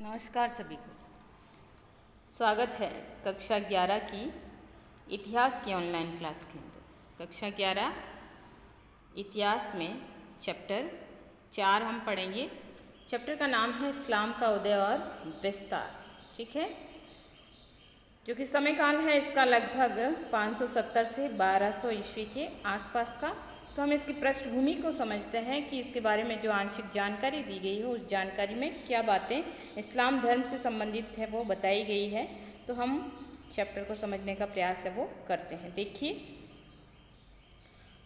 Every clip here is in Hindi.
नमस्कार सभी को। स्वागत है कक्षा 11 की इतिहास की ऑनलाइन क्लास के अंदर। कक्षा 11 इतिहास में चैप्टर 4 हम पढ़ेंगे। चैप्टर का नाम है इस्लाम का उदय और विस्तार। ठीक है, जो कि समय काल है इसका लगभग 570 से 1200 ईस्वी के आसपास का। तो हम इसकी पृष्ठभूमि को समझते हैं कि इसके बारे में जो आंशिक जानकारी दी गई है उस जानकारी में क्या बातें इस्लाम धर्म से संबंधित है वो बताई गई है। तो हम चैप्टर को समझने का प्रयास है वो करते हैं। देखिए,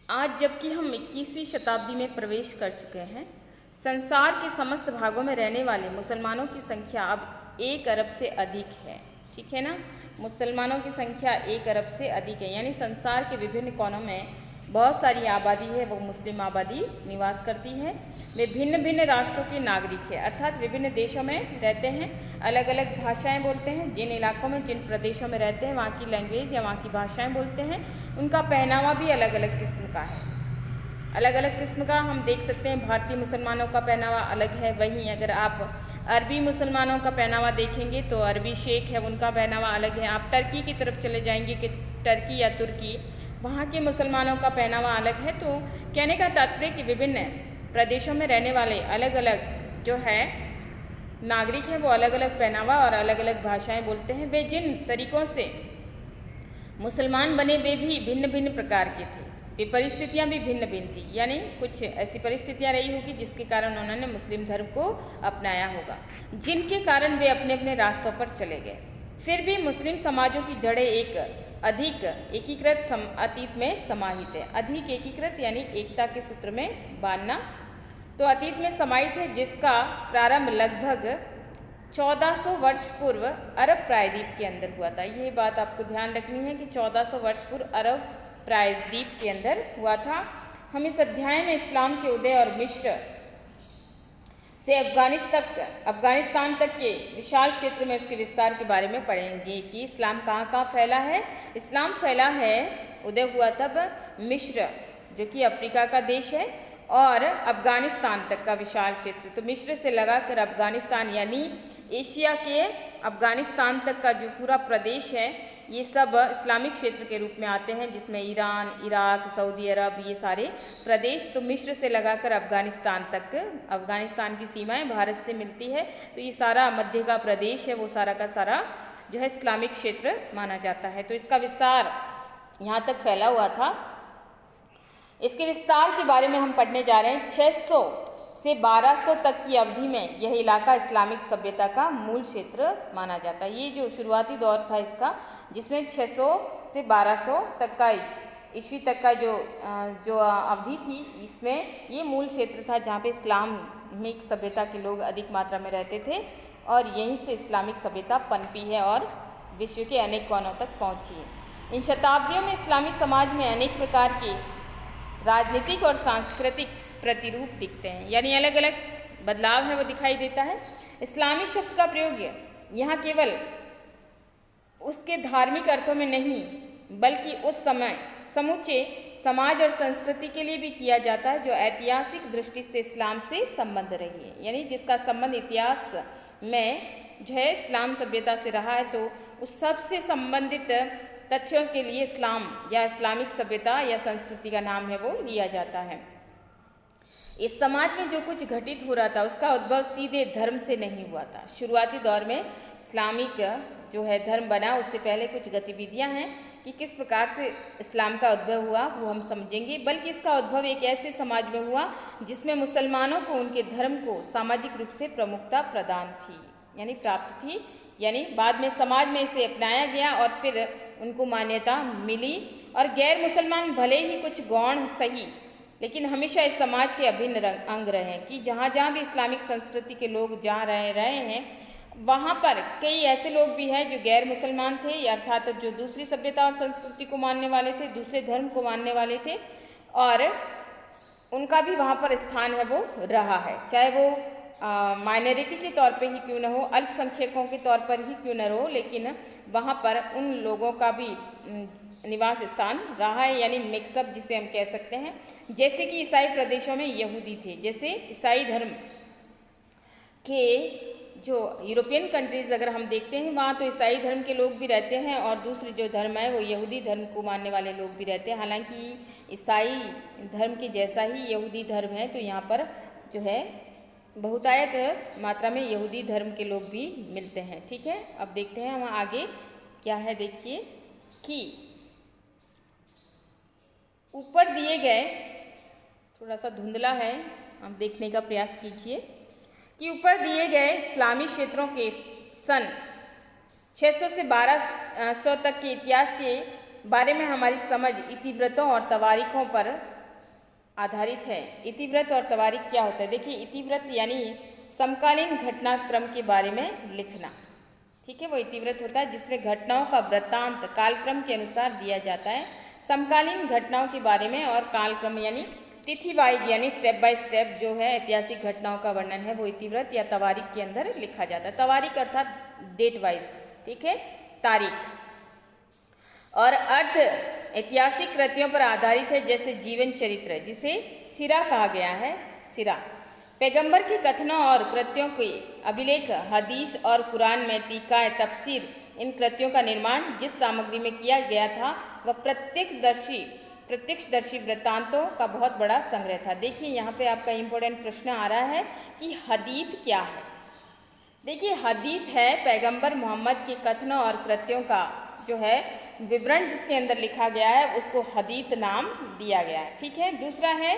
आज जबकि हम 21वीं शताब्दी में प्रवेश कर चुके हैं, संसार के समस्त भागों में रहने वाले मुसलमानों की संख्या अब 1 अरब से अधिक है। ठीक है ना, मुसलमानों की संख्या 1 अरब से अधिक है, यानी संसार के विभिन्न कोनों में बहुत सारी आबादी है वो मुस्लिम आबादी निवास करती है। वे भिन्न भिन्न राष्ट्रों के नागरिक है, अर्थात विभिन्न देशों में रहते हैं, अलग अलग भाषाएं बोलते हैं। जिन इलाकों में जिन प्रदेशों में रहते हैं वहाँ की लैंग्वेज या वहाँ की भाषाएं बोलते हैं। उनका पहनावा भी अलग अलग किस्म का है, अलग अलग किस्म का हम देख सकते हैं। भारतीय मुसलमानों का पहनावा अलग है, वहीं अगर आप अरबी मुसलमानों का पहनावा देखेंगे तो अरबी शेख है उनका पहनावा अलग है। आप टर्की की तरफ चले जाएंगे कि टर्की या तुर्की, वहाँ के मुसलमानों का पहनावा अलग है। तो कहने का तात्पर्य कि विभिन्न प्रदेशों में रहने वाले अलग अलग जो है नागरिक हैं वो अलग अलग पहनावा और अलग अलग भाषाएं बोलते हैं। वे जिन तरीक़ों से मुसलमान बने वे भी भिन्न भिन्न प्रकार के थे, वे परिस्थितियाँ भी भिन्न भिन्न थी, यानी कुछ ऐसी परिस्थितियाँ रही होगी जिसके कारण उन्होंने मुस्लिम धर्म को अपनाया होगा, जिनके कारण वे अपने अपने रास्तों पर चले गए। फिर भी मुस्लिम समाजों की जड़ें एक अधिक एकीकृत अतीत में समाहित है। अधिक एकीकृत यानी एकता के सूत्र में बांधना, तो अतीत में समाहित है, जिसका प्रारंभ लगभग 1400 वर्ष पूर्व अरब प्रायद्वीप के अंदर हुआ था। ये बात आपको ध्यान रखनी है कि 1400 वर्ष पूर्व अरब प्रायद्वीप के अंदर हुआ था। हम इस अध्याय में इस्लाम के उदय और मिस्र से अफगानिस्तान तक के विशाल क्षेत्र में उसके विस्तार के बारे में पढ़ेंगे कि इस्लाम कहाँ कहाँ फैला है। इस्लाम फैला है, उदय हुआ तब मिस्र जो कि अफ्रीका का देश है और अफगानिस्तान तक का विशाल क्षेत्र। तो मिस्र से लगाकर अफगानिस्तान यानी एशिया के अफगानिस्तान तक का जो पूरा प्रदेश है ये सब इस्लामिक क्षेत्र के रूप में आते हैं, जिसमें ईरान, इराक, सऊदी अरब ये सारे प्रदेश। तो मिस्र से लगाकर अफगानिस्तान तक, अफगानिस्तान की सीमाएं भारत से मिलती है, तो ये सारा मध्य का प्रदेश है वो सारा का सारा जो है इस्लामिक क्षेत्र माना जाता है। तो इसका विस्तार यहाँ तक फैला हुआ था। इसके विस्तार के बारे में हम पढ़ने जा रहे हैं। 600 से 1200 तक की अवधि में यह इलाका इस्लामिक सभ्यता का मूल क्षेत्र माना जाता है। ये जो शुरुआती दौर था इसका, जिसमें 600 से 1200 तक का ईस्वी तक का जो अवधि थी, इसमें ये मूल क्षेत्र था जहाँ पे इस्लामिक सभ्यता के लोग अधिक मात्रा में रहते थे और यहीं से इस्लामिक सभ्यता पनपी है और विश्व के अनेक कोनों तक पहुँची है। इन शताब्दियों में इस्लामी समाज में अनेक प्रकार के राजनीतिक और सांस्कृतिक प्रतिरूप दिखते हैं, यानी अलग अलग बदलाव है वो दिखाई देता है। इस्लामी शब्द का प्रयोग यहाँ केवल उसके धार्मिक अर्थों में नहीं बल्कि उस समय समूचे समाज और संस्कृति के लिए भी किया जाता है जो ऐतिहासिक दृष्टि से इस्लाम से संबंध रही है, यानी जिसका संबंध इतिहास में जो है इस्लाम सभ्यता से रहा है। तो उस सबसे संबंधित तथ्यों के लिए इस्लाम या इस्लामिक सभ्यता या संस्कृति का नाम है वो लिया जाता है। इस समाज में जो कुछ घटित हो रहा था उसका उद्भव सीधे धर्म से नहीं हुआ था। शुरुआती दौर में इस्लामिक जो है धर्म बना, उससे पहले कुछ गतिविधियां हैं कि किस प्रकार से इस्लाम का उद्भव हुआ वो हम समझेंगे। बल्कि इसका उद्भव एक ऐसे समाज में हुआ जिसमें मुसलमानों को उनके धर्म को सामाजिक रूप से प्रमुखता प्रदान थी, यानी प्राप्त थी, यानी बाद में समाज में इसे अपनाया गया और फिर उनको मान्यता मिली। और गैर मुसलमान भले ही कुछ गौण सही, लेकिन हमेशा इस समाज के अभिन्न अंग रहे कि जहाँ जहाँ भी इस्लामिक संस्कृति के लोग जा रहे हैं वहाँ पर कई ऐसे लोग भी हैं जो गैर मुसलमान थे, अर्थात जो दूसरी सभ्यता और संस्कृति को मानने वाले थे, दूसरे धर्म को मानने वाले थे, और उनका भी वहाँ पर स्थान है वो रहा है, चाहे वो माइनॉरिटी के तौर पे ही क्यों न हो, अल्पसंख्यकों के तौर पर ही क्यों न हो, लेकिन वहाँ पर उन लोगों का भी निवास स्थान रहा है, यानी मिक्सअप जिसे हम कह सकते हैं। जैसे कि ईसाई प्रदेशों में यहूदी थे, जैसे ईसाई धर्म के जो यूरोपियन कंट्रीज़ अगर हम देखते हैं वहाँ तो ईसाई धर्म के लोग भी रहते हैं और दूसरी जो धर्म है वो यहूदी धर्म को मानने वाले लोग भी रहते हैं। हालांकि ईसाई धर्म के जैसा ही यहूदी धर्म है, तो यहाँ पर जो है बहुतायत मात्रा में यहूदी धर्म के लोग भी मिलते हैं। ठीक है, अब देखते हैं हम आगे क्या है। देखिए कि ऊपर दिए गए, थोड़ा सा धुंधला है, आप देखने का प्रयास कीजिए कि ऊपर दिए गए इस्लामी क्षेत्रों के सन 600 से 1200 तक के इतिहास के बारे में हमारी समझ इतिवृत्तों और तवारीखों पर आधारित है। इतिवृत्त और तवारीख क्या होता है? देखिए, इतिवृत्त यानी समकालीन घटनाक्रम के बारे में लिखना। ठीक है, वो इतिवृत्त होता है जिसमें घटनाओं का वृत्तांत कालक्रम के अनुसार दिया जाता है। समकालीन घटनाओं के बारे में और कालक्रम यानी तिथि वाइज यानी स्टेप बाय स्टेप जो है ऐतिहासिक घटनाओं का वर्णन है वो इतिवृत्त या तवारीख के अंदर लिखा जाता है। तवारीख अर्थात डेट वाइज, ठीक है, तारीख। और अर्थ ऐतिहासिक कृतियों पर आधारित है, जैसे जीवन चरित्र जिसे सीरा कहा गया है। सीरा पैगंबर के कथनों और कृत्यों के अभिलेख, हदीस और कुरान में टीका, तफसीर, इन कृतियों का निर्माण जिस सामग्री में किया गया था वह प्रत्यक्षदर्शी वृत्तांतों का बहुत बड़ा संग्रह था। देखिए, यहाँ पे आपका इम्पोर्टेंट प्रश्न आ रहा है कि हदीत क्या है। देखिए, हदीत है पैगंबर मोहम्मद के कथनों और कृत्यों का जो है विवरण जिसके अंदर लिखा गया है उसको हदीत नाम दिया गया है। ठीक है, दूसरा है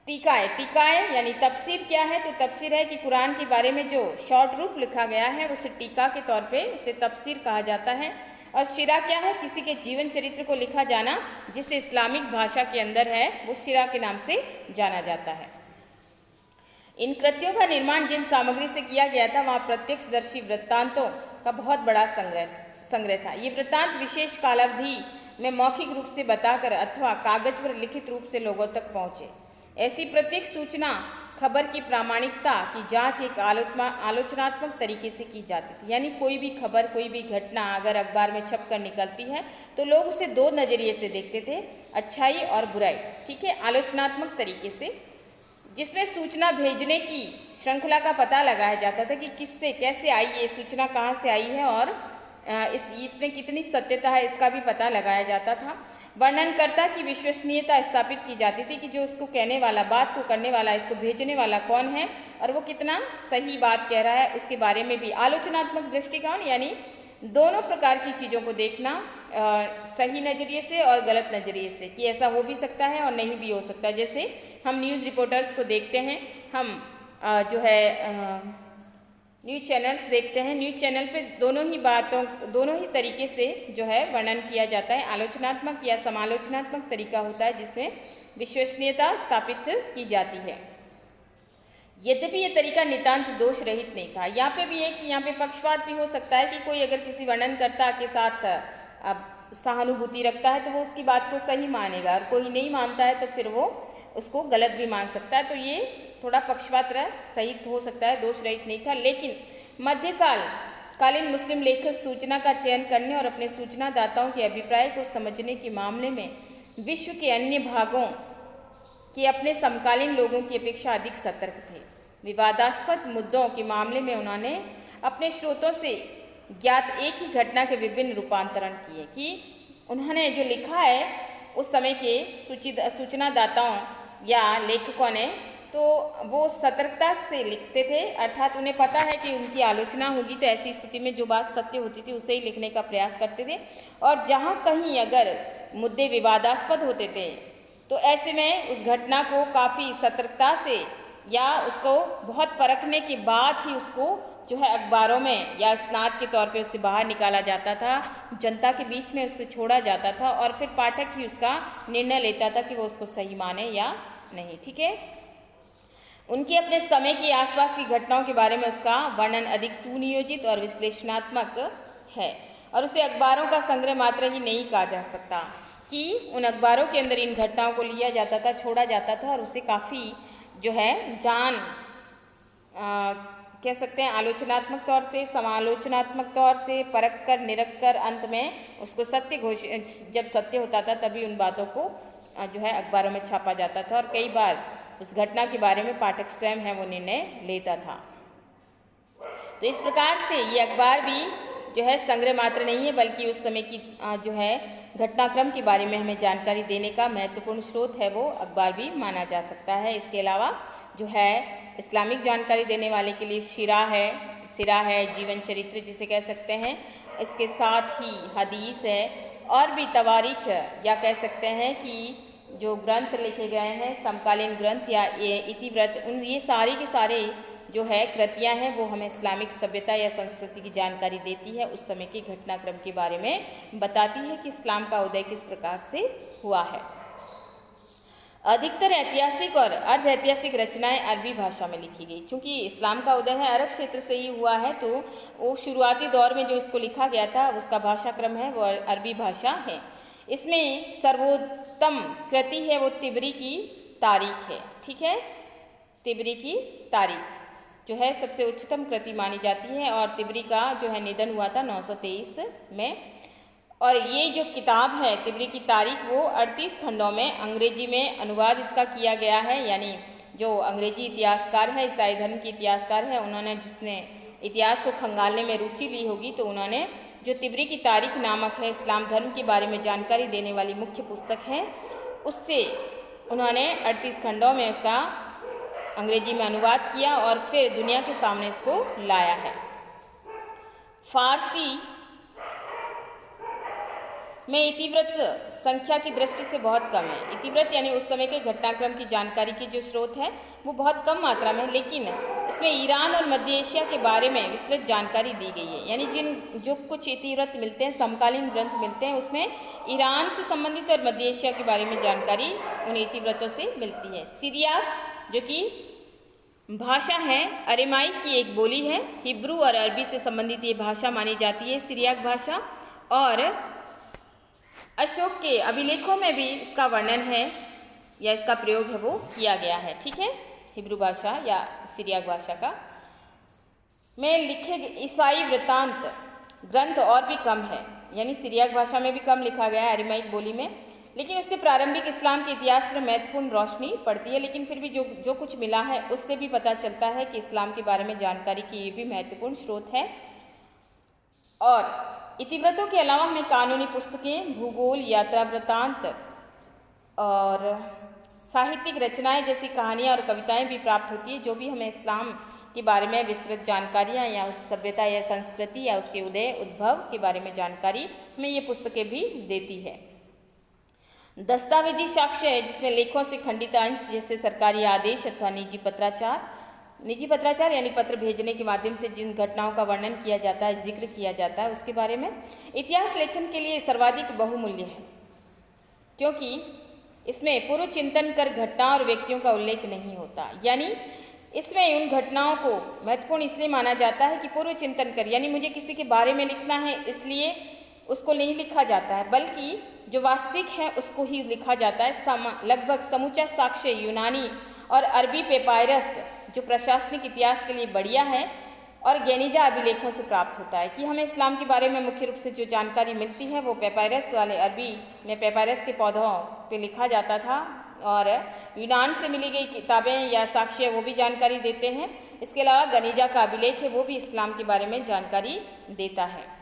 टीकाएँ। टीकाएँ यानी तफसीर क्या है? तो तफसीर है कि कुरान के बारे में जो शॉर्ट रूप लिखा गया है उसे टीका के तौर पे उसे तफसीर कहा जाता है। और शिरा क्या है? किसी के जीवन चरित्र को लिखा जाना जिसे इस्लामिक भाषा के अंदर है वो शिरा के नाम से जाना जाता है। इन कृत्यों का निर्माण जिन सामग्री से किया गया था वहाँ प्रत्यक्षदर्शी वृत्तांतों का बहुत बड़ा संग्रह था। ये वृत्तांत विशेष कालावधि में मौखिक रूप से बताकर अथवा कागज पर लिखित रूप से लोगों तक पहुँचे। ऐसी प्रत्येक सूचना खबर की प्रामाणिकता की जांच एक आलोचनात्मक तरीके से की जाती थी। यानी कोई भी खबर, कोई भी घटना अगर अखबार में छप कर निकलती है तो लोग उसे दो नज़रिए से देखते थे, अच्छाई और बुराई। ठीक है, आलोचनात्मक तरीके से, जिसमें सूचना भेजने की श्रृंखला का पता लगाया जाता था कि किससे कैसे आई ये सूचना, कहाँ से आई है और इसमें कितनी सत्यता है इसका भी पता लगाया जाता था। वर्णनकर्ता की विश्वसनीयता स्थापित की जाती थी कि जो उसको कहने वाला, बात को करने वाला, इसको भेजने वाला कौन है और वो कितना सही बात कह रहा है उसके बारे में भी आलोचनात्मक दृष्टिकोण यानी दोनों प्रकार की चीज़ों को देखना, सही नज़रिए से और गलत नज़रिए से, कि ऐसा हो भी सकता है और नहीं भी हो सकता। जैसे हम न्यूज़ रिपोर्टर्स को देखते हैं, हम जो है न्यूज़ चैनल्स देखते हैं, न्यूज़ चैनल पे दोनों ही तरीके से जो है वर्णन किया जाता है। आलोचनात्मक या समालोचनात्मक तरीका होता है जिसमें विश्वसनीयता स्थापित की जाती है। यद्यपि ये तरीका नितांत दोष रहित नहीं था। यहाँ पे भी है कि यहाँ पे पक्षपात भी हो सकता है कि कोई अगर किसी वर्णनकर्ता के साथ सहानुभूति रखता है तो वो उसकी बात को सही मानेगा और कोई नहीं मानता है तो फिर वो उसको गलत भी मान सकता है। तो ये थोड़ा पक्षपात सहित हो सकता है, दोष रहित नहीं था। लेकिन मध्यकालीन मुस्लिम लेखक सूचना का चयन करने और अपने सूचनादाताओं के अभिप्राय को समझने के मामले में विश्व के अन्य भागों के अपने समकालीन लोगों की अपेक्षा अधिक सतर्क थे। विवादास्पद मुद्दों के मामले में उन्होंने अपने स्रोतों से ज्ञात एक ही घटना के विभिन्न रूपांतरण किए। कि उन्होंने जो लिखा है उस समय के सूचनादाताओं या लेखकों ने, तो वो सतर्कता से लिखते थे, अर्थात उन्हें पता है कि उनकी आलोचना होगी तो ऐसी स्थिति में जो बात सत्य होती थी उसे ही लिखने का प्रयास करते थे। और जहाँ कहीं अगर मुद्दे विवादास्पद होते थे तो ऐसे में उस घटना को काफ़ी सतर्कता से या उसको बहुत परखने के बाद ही उसको जो है अखबारों में या स्नात के तौर पे उससे बाहर निकाला जाता था, जनता के बीच में उससे छोड़ा जाता था और फिर पाठक ही उसका निर्णय लेता था कि वो उसको सही माने या नहीं। ठीक है, उनके अपने समय के आसपास की घटनाओं के बारे में उसका वर्णन अधिक सुनियोजित और विश्लेषणात्मक है और उसे अखबारों का संग्रह मात्र ही नहीं कहा जा सकता कि उन अखबारों के अंदर इन घटनाओं को लिया जाता था, छोड़ा जाता था और उसे काफ़ी जो है कह सकते हैं आलोचनात्मक तौर पे, समालोचनात्मक तौर से परख कर, निरख कर अंत में उसको जब सत्य होता था तभी उन बातों को जो है अखबारों में छापा जाता था और कई बार उस घटना के बारे में पाठक स्वयं है वो निर्णय लेता था। तो इस प्रकार से ये अखबार भी जो है संग्रह मात्र नहीं है, बल्कि उस समय की जो है घटनाक्रम के बारे में हमें जानकारी देने का महत्वपूर्ण स्रोत है, वो अखबार भी माना जा सकता है। इसके अलावा जो है इस्लामिक जानकारी देने वाले के लिए सिरा है, जीवन चरित्र जिसे कह सकते हैं। इसके साथ ही हदीस है और भी तवारीख, या कह सकते हैं कि जो ग्रंथ लिखे गए हैं समकालीन ग्रंथ या ये इतिवृत्त, ये सारे के सारे जो है कृतियाँ हैं वो हमें इस्लामिक सभ्यता या संस्कृति की जानकारी देती है, उस समय के घटनाक्रम के बारे में बताती है कि इस्लाम का उदय किस प्रकार से हुआ है। अधिकतर ऐतिहासिक और अर्ध ऐतिहासिक रचनाएं अरबी भाषा में लिखी गई। चूँकि इस्लाम का उदय है अरब क्षेत्र से ही हुआ है, तो वो शुरुआती दौर में जो इसको लिखा गया था उसका भाषाक्रम है वो अरबी भाषा है। इसमें सर्वोत्तम कृति है वो तिबरी की तारीख है। ठीक है, तिबरी की तारीख जो है सबसे उच्चतम कृति मानी जाती है और तिबरी का जो है निधन हुआ था 923 में। और ये जो किताब है तिबरी की तारीख वो 38 खंडों में अंग्रेजी में अनुवाद इसका किया गया है। यानी जो अंग्रेजी इतिहासकार है, ईसाई धर्म के इतिहासकार है, उन्होंने जिसने इतिहास को खंगालने में रुचि ली होगी, तो उन्होंने जो तिबरी की तारीख नामक है इस्लाम धर्म के बारे में जानकारी देने वाली मुख्य पुस्तक है, उससे उन्होंने 38 खंडों में उसका अंग्रेजी में अनुवाद किया और फिर दुनिया के सामने इसको लाया है। फारसी में इतिवृत्त संख्या की दृष्टि से बहुत कम है। इतिवृत्त यानी उस समय के घटनाक्रम की जानकारी की जो स्रोत है वो बहुत कम मात्रा में, लेकिन इसमें ईरान और मध्य एशिया के बारे में विस्तृत जानकारी दी गई है। यानी जो कुछ इतिवृत्त मिलते हैं, समकालीन ग्रंथ मिलते हैं, उसमें ईरान से संबंधित और मध्य एशिया के बारे में जानकारी उन इतिवृत्तों से मिलती है। सिरियाक जो कि भाषा है अरेमाइक की एक बोली है, हिब्रू और अरबी से संबंधित ये भाषा मानी जाती है सिरियाक भाषा। और अशोक के अभिलेखों में भी इसका वर्णन है या इसका प्रयोग है वो किया गया है। ठीक है, हिब्रू भाषा या सिरियाक भाषा का में लिखे ईसाई वृत्तांत ग्रंथ और भी कम है। यानी सिरियाक भाषा में भी कम लिखा गया है अरेमाइक बोली में, लेकिन उससे प्रारंभिक इस्लाम के इतिहास पर महत्वपूर्ण रोशनी पड़ती है। लेकिन फिर भी जो कुछ मिला है उससे भी पता चलता है कि इस्लाम के बारे में जानकारी की ये भी महत्वपूर्ण स्रोत है। और इतिवृत्तों के अलावा हमें कानूनी पुस्तकें, भूगोल, यात्रा वृत्तांत और साहित्यिक रचनाएं जैसी कहानियां और कविताएं भी प्राप्त होती है, जो भी हमें इस्लाम के बारे में विस्तृत जानकारियां या उस सभ्यता या संस्कृति या उसके उदय उद्भव के बारे में जानकारी हमें ये पुस्तकें भी देती है। दस्तावेजी साक्ष्य है जिसमें लेखों से खंडित अंश जैसे सरकारी आदेश अथवा निजी पत्राचार यानी पत्र भेजने के माध्यम से जिन घटनाओं का वर्णन किया जाता है, जिक्र किया जाता है, उसके बारे में इतिहास लेखन के लिए सर्वाधिक बहुमूल्य है, क्योंकि इसमें पूर्व चिंतन कर घटना और व्यक्तियों का उल्लेख नहीं होता। यानी इसमें उन घटनाओं को महत्वपूर्ण इसलिए माना जाता है कि पूर्व चिंतन कर, यानी मुझे किसी के बारे में लिखना है इसलिए उसको नहीं लिखा जाता है, बल्कि जो वास्तविक है उसको ही लिखा जाता है। लगभग समूचा साक्ष्य यूनानी और अरबी पेपायरस जो प्रशासनिक इतिहास के लिए बढ़िया है और गेनिजा अभिलेखों से प्राप्त होता है। कि हमें इस्लाम के बारे में मुख्य रूप से जो जानकारी मिलती है वो पेपायरस वाले, अरबी में पेपायरस के पौधों पे लिखा जाता था, और यूनान से मिली गई किताबें या साक्ष्य वो भी जानकारी देते हैं। इसके अलावा गनीजा का अभिलेख है वो भी इस्लाम के बारे में जानकारी देता है।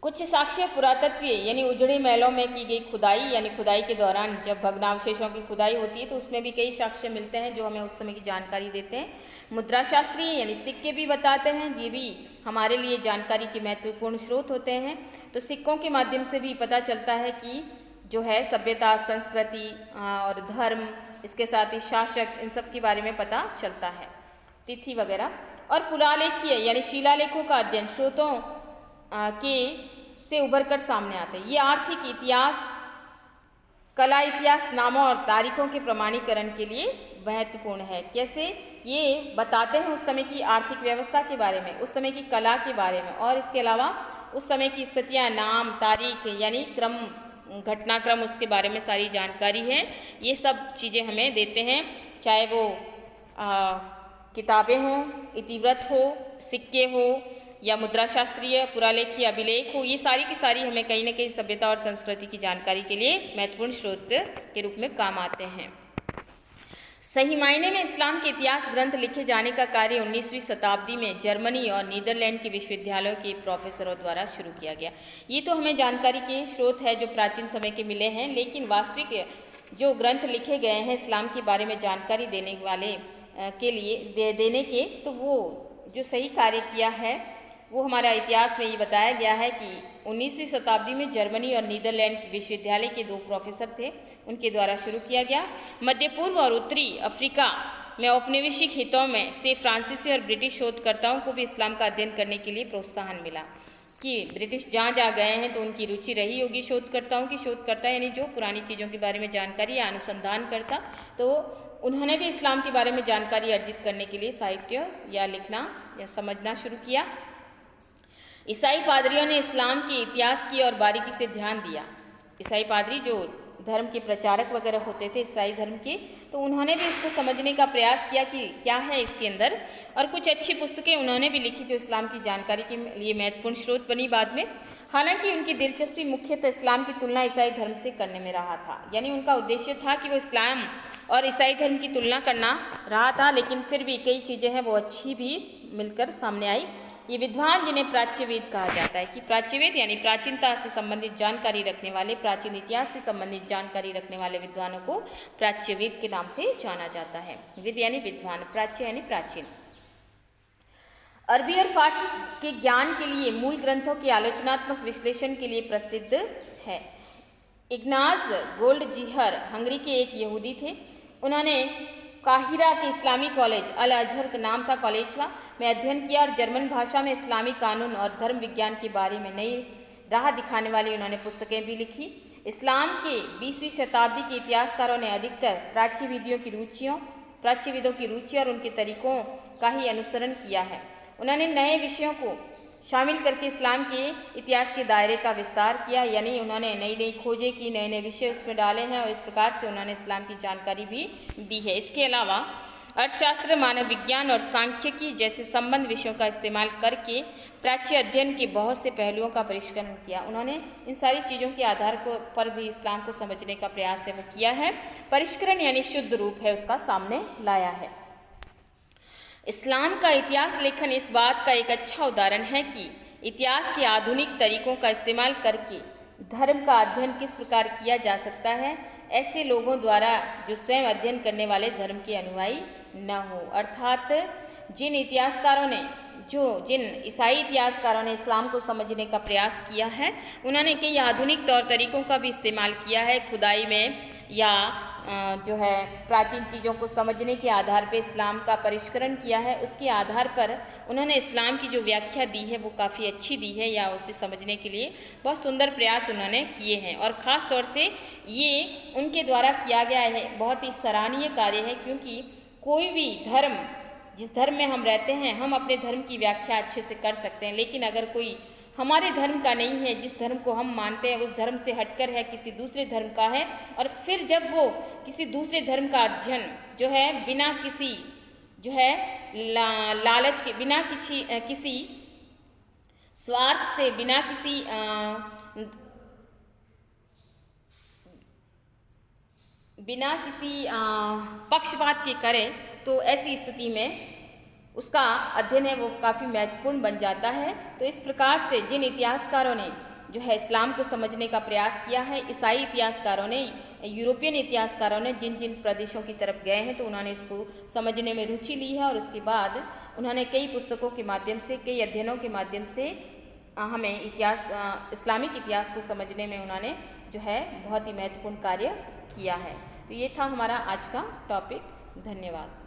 कुछ साक्ष्य पुरातत्वीय यानी उजड़े महलों में की गई खुदाई, यानी खुदाई के दौरान जब भग्नावशेषों की खुदाई होती है तो उसमें भी कई साक्ष्य मिलते हैं जो हमें उस समय की जानकारी देते हैं। मुद्रा शास्त्रीय यानी सिक्के भी बताते हैं, ये भी हमारे लिए जानकारी के महत्वपूर्ण स्रोत होते हैं। तो सिक्कों के माध्यम से भी पता चलता है कि जो है सभ्यता, संस्कृति और धर्म, इसके साथ ही शासक, इन सब के बारे में पता चलता है, तिथि वगैरह। और पुरालेखीय यानी शिलालेखों का अध्ययन स्रोतों के से उभर कर सामने आते हैं। ये आर्थिक इतिहास, कला इतिहास, नामों और तारीखों के प्रमाणीकरण के लिए महत्वपूर्ण है। कैसे? ये बताते हैं उस समय की आर्थिक व्यवस्था के बारे में, उस समय की कला के बारे में, और इसके अलावा उस समय की स्थितियाँ, नाम, तारीख यानी क्रम, घटनाक्रम, उसके बारे में सारी जानकारी है। ये सब चीज़ें हमें देते हैं, चाहे वो किताबें हों, इतिवृत्त हो, सिक्के हो या मुद्रा शास्त्रीय, पुरालेखीय अभिलेख हो। ये सारी की सारी हमें कहीं न कहीं सभ्यता और संस्कृति की जानकारी के लिए महत्वपूर्ण स्रोत के रूप में काम आते हैं। सही मायने में इस्लाम के इतिहास ग्रंथ लिखे जाने का कार्य 19वीं शताब्दी में जर्मनी और नीदरलैंड के विश्वविद्यालयों के प्रोफेसरों द्वारा शुरू किया गया। ये तो हमें जानकारी के स्रोत है जो प्राचीन समय के मिले हैं, लेकिन वास्तविक जो ग्रंथ लिखे गए हैं इस्लाम के बारे में जानकारी देने वाले के लिए देने के, तो वो जो सही कार्य किया है वो हमारा इतिहास में ये बताया गया है कि 19वीं शताब्दी में जर्मनी और नीदरलैंड विश्वविद्यालय के 2 प्रोफेसर थे, उनके द्वारा शुरू किया गया। मध्य पूर्व और उत्तरी अफ्रीका में औपनिवेशिक हितों में से फ्रांसीसी और ब्रिटिश शोधकर्ताओं को भी इस्लाम का अध्ययन करने के लिए प्रोत्साहन मिला कि ब्रिटिश जहाँ जहाँ गए हैं तो उनकी रुचि रही होगी शोधकर्ताओं की। शोधकर्ता यानी जो पुरानी चीज़ों के बारे में जानकारी या अनुसंधान करता, तो उन्होंने भी इस्लाम के बारे में जानकारी अर्जित करने के लिए साहित्य या लिखना या समझना शुरू किया। ईसाई पादरियों ने इस्लाम के इतिहास की और बारीकी से ध्यान दिया। ईसाई पादरी जो धर्म के प्रचारक वगैरह होते थे ईसाई धर्म के, तो उन्होंने भी इसको समझने का प्रयास किया कि क्या है इसके अंदर, और कुछ अच्छी पुस्तकें उन्होंने भी लिखी जो इस्लाम की जानकारी के लिए महत्वपूर्ण स्रोत बनी बाद में। हालांकि उनकी दिलचस्पी मुख्यतः इस्लाम की तुलना ईसाई धर्म से करने में रहा था, यानी उनका उद्देश्य था कि वो इस्लाम और ईसाई धर्म की तुलना करना रहा था, लेकिन फिर भी कई चीज़ें हैं वो अच्छी भी मिलकर सामने आई। ये विद्वान जिन्हें प्राच्यवेद कहा जाता है कि प्राच्यवेद यानी प्राचीनता से संबंधित जानकारी रखने वाले, प्राचीन इतिहास से संबंधित जानकारी रखने वाले विद्वानों को प्राच्यवेद के नाम से जाना जाता है। वेद यानी विद्वान, प्राच्य यानी प्राचीन। अरबी और फारसी के ज्ञान के लिए मूल ग्रंथों के आलोचनात्मक विश्लेषण के लिए प्रसिद्ध है। इग्नाज गोल्डजीहर हंगरी के एक यहूदी थे। उन्होंने काहिरा के इस्लामी कॉलेज अल अजहर का नाम था कॉलेज का में अध्ययन किया और जर्मन भाषा में इस्लामी कानून और धर्म विज्ञान के बारे में नई राह दिखाने वाली उन्होंने पुस्तकें भी लिखी। इस्लाम के 20वीं शताब्दी के इतिहासकारों ने अधिकतर प्राच्यविदों की रुचि और उनके तरीकों का ही अनुसरण किया है। उन्होंने नए विषयों को शामिल करके इस्लाम के इतिहास के दायरे का विस्तार किया, यानी उन्होंने नई नई खोजें की, नए नए विषय उसमें डाले हैं और इस प्रकार से उन्होंने इस्लाम की जानकारी भी दी है। इसके अलावा अर्थशास्त्र, मानव विज्ञान और सांख्यिकी जैसे संबंध विषयों का इस्तेमाल करके प्राच्य अध्ययन के बहुत से पहलुओं का परिष्करण किया। उन्होंने इन सारी चीज़ों के आधार पर भी इस्लाम को समझने का प्रयास है वो किया है। परिष्करण यानी शुद्ध रूप है उसका सामने लाया है। इस्लाम का इतिहास लेखन इस बात का एक अच्छा उदाहरण है कि इतिहास के आधुनिक तरीकों का इस्तेमाल करके धर्म का अध्ययन किस प्रकार किया जा सकता है, ऐसे लोगों द्वारा जो स्वयं अध्ययन करने वाले धर्म के अनुयायी न हो। अर्थात जिन ईसाई इतिहासकारों ने इस्लाम को समझने का प्रयास किया है, उन्होंने कई आधुनिक तौर तरीकों का भी इस्तेमाल किया है खुदाई में, या जो है प्राचीन चीज़ों को समझने के आधार पर इस्लाम का परिष्करण किया है। उसके आधार पर उन्होंने इस्लाम की जो व्याख्या दी है वो काफ़ी अच्छी दी है, या उसे समझने के लिए बहुत सुंदर प्रयास उन्होंने किए हैं। और ख़ास तौर से ये उनके द्वारा किया गया है बहुत ही सराहनीय कार्य है, क्योंकि कोई भी धर्म, जिस धर्म में हम रहते हैं, हम अपने धर्म की व्याख्या अच्छे से कर सकते हैं, लेकिन अगर कोई हमारे धर्म का नहीं है, जिस धर्म को हम मानते हैं उस धर्म से हटकर है, किसी दूसरे धर्म का है, और फिर जब वो किसी दूसरे धर्म का अध्ययन जो है बिना किसी जो है लालच के, बिना किसी स्वार्थ से, बिना किसी पक्षपात के करे, तो ऐसी स्थिति में उसका अध्ययन है वो काफ़ी महत्वपूर्ण बन जाता है। तो इस प्रकार से जिन इतिहासकारों ने जो है इस्लाम को समझने का प्रयास किया है, ईसाई इतिहासकारों ने, यूरोपियन इतिहासकारों ने जिन जिन प्रदेशों की तरफ गए हैं तो उन्होंने इसको समझने में रुचि ली है, और उसके बाद उन्होंने कई पुस्तकों के माध्यम से, कई अध्ययनों के माध्यम से हमें इस्लामिक इतिहास को समझने में उन्होंने जो है बहुत ही महत्वपूर्ण कार्य किया है। तो ये था हमारा आज का टॉपिक। धन्यवाद।